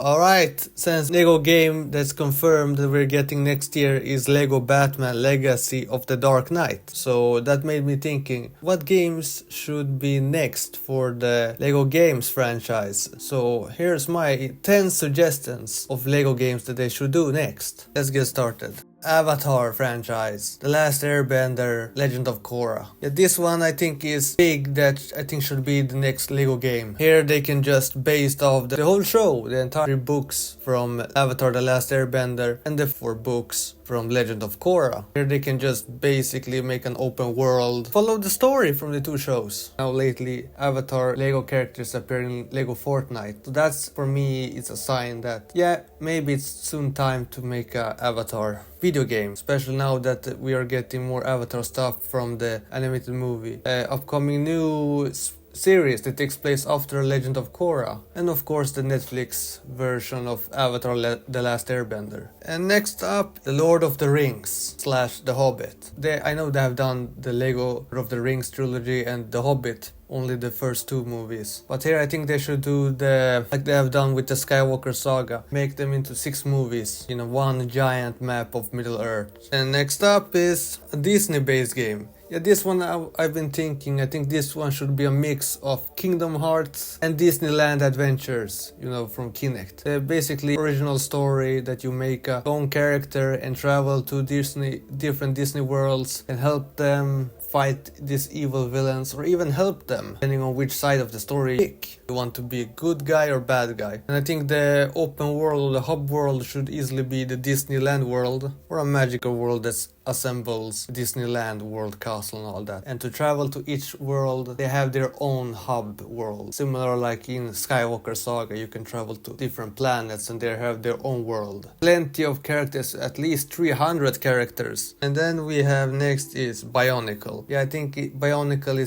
Alright, since Lego game that's confirmed that we're getting next year is Lego Batman Legacy of the Dark Knight. So that made me thinking, what games should be next for the Lego Games franchise? So here's my 10 suggestions of Lego games that they should do next. Let's get started. Avatar franchise, The Last Airbender, Legend of Korra. Yeah, this one I think is big, that I think should be the next Lego game. Here they can just based off the whole show, the entire books from Avatar The Last Airbender and the 4 books from Legend of Korra. Here they can just basically make an open world, follow the story from the 2 shows. Now lately Avatar Lego characters appear in Lego Fortnite. So that's, for me, it's a sign that yeah, maybe it's soon time to make a Avatar video game, especially now that we are getting more Avatar stuff from the animated movie. Upcoming new series that takes place after Legend of Korra, and of course the Netflix version of Avatar The Last Airbender. And next up, The Lord of the Rings / The Hobbit. I know they have done the Lego Lord of the Rings trilogy and The Hobbit, only the first 2 movies. But here I think they should do like they have done with the Skywalker saga, make them into 6 movies, one giant map of Middle Earth. And next up is a Disney based game. Yeah, this one I've been thinking, I think this one should be a mix of Kingdom Hearts and Disneyland Adventures, from Kinect. Basically original story that you make a own character and travel to different Disney worlds and help them fight these evil villains, or even help them, depending on which side of the story you pick. You want to be a good guy or bad guy. And I think the open world or the hub world should easily be the Disneyland world, or a magical world that assembles Disneyland world castle and all that. And to travel to each world, they have their own hub world. Similar like in Skywalker saga, you can travel to different planets and they have their own world. Plenty of characters, at least 300 characters. And then we have next is Bionicle. Yeah, I think Bionicle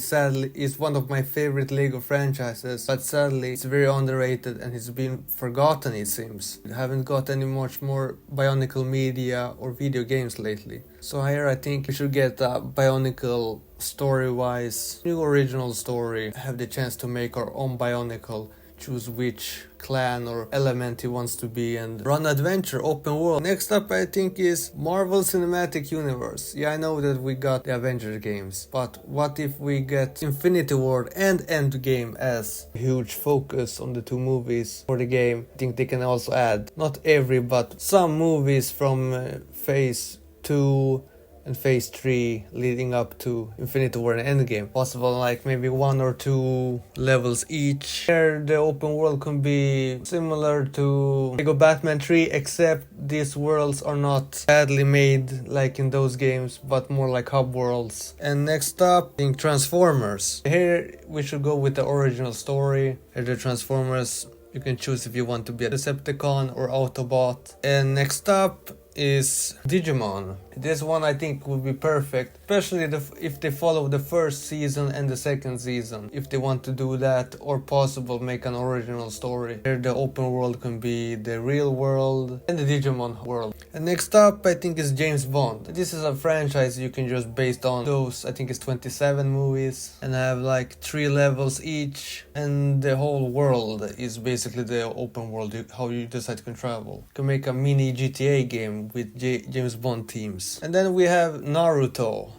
is one of my favorite Lego franchises, but sadly it's very underrated and it's been forgotten, it seems. We haven't got any much more Bionicle media or video games lately. So here I think we should get a Bionicle story-wise, new original story, have the chance to make our own Bionicle, choose which clan or element he wants to be, and run adventure, open world. Next up I think is Marvel Cinematic Universe. Yeah, I know that we got the Avengers games, but what if we get Infinity War and Endgame as a huge focus on the 2 movies for the game? I think they can also add, not every, but some movies from Phase 2 and Phase 3 leading up to Infinity War and Endgame. Possible like maybe 1 or 2 levels each. Here the open world can be similar to Lego Batman 3, except these worlds are not badly made like in those games, but more like hub worlds. And next up, I think Transformers. Here we should go with the original story. Here the Transformers, you can choose if you want to be a Decepticon or Autobot. And next up is Digimon. This one I think would be perfect, especially if they follow the first season and the second season, if they want to do that, or possible make an original story. Here the open world can be the real world and the Digimon world. And next up I think is James Bond. This is a franchise you can just based on those, I think it's 27 movies and have like 3 levels each, and the whole world is basically the open world, how you decide to travel. You can make a mini GTA game with James Bond themes. And then we have Naruto.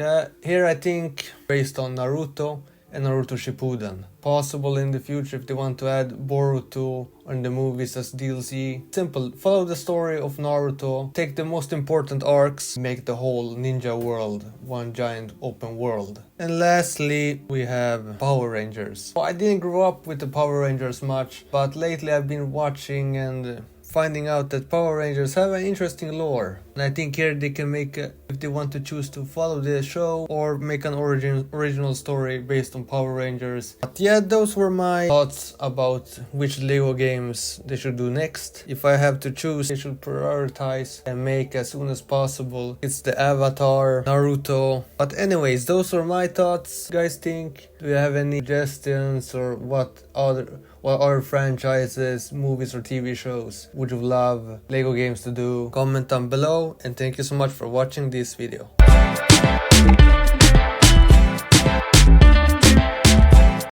Here I think based on Naruto and Naruto Shippuden. Possible in the future if they want to add Boruto in the movies as DLC. Simple, follow the story of Naruto, take the most important arcs, make the whole ninja world one giant open world. And lastly we have Power Rangers. Well, I didn't grow up with the Power Rangers much, but lately I've been watching and finding out that Power Rangers have an interesting lore. And I think here they can make, if they want to choose to follow the show or make an original story based on Power Rangers. But yeah, those were my thoughts about which Lego games they should do next. If I have to choose, they should prioritize and make as soon as possible. It's the Avatar, Naruto. But anyways, those were my thoughts. You guys think? Do you have any suggestions, or what other franchises, movies or TV shows would you love Lego games to do? Comment down below, and thank you so much for watching this video.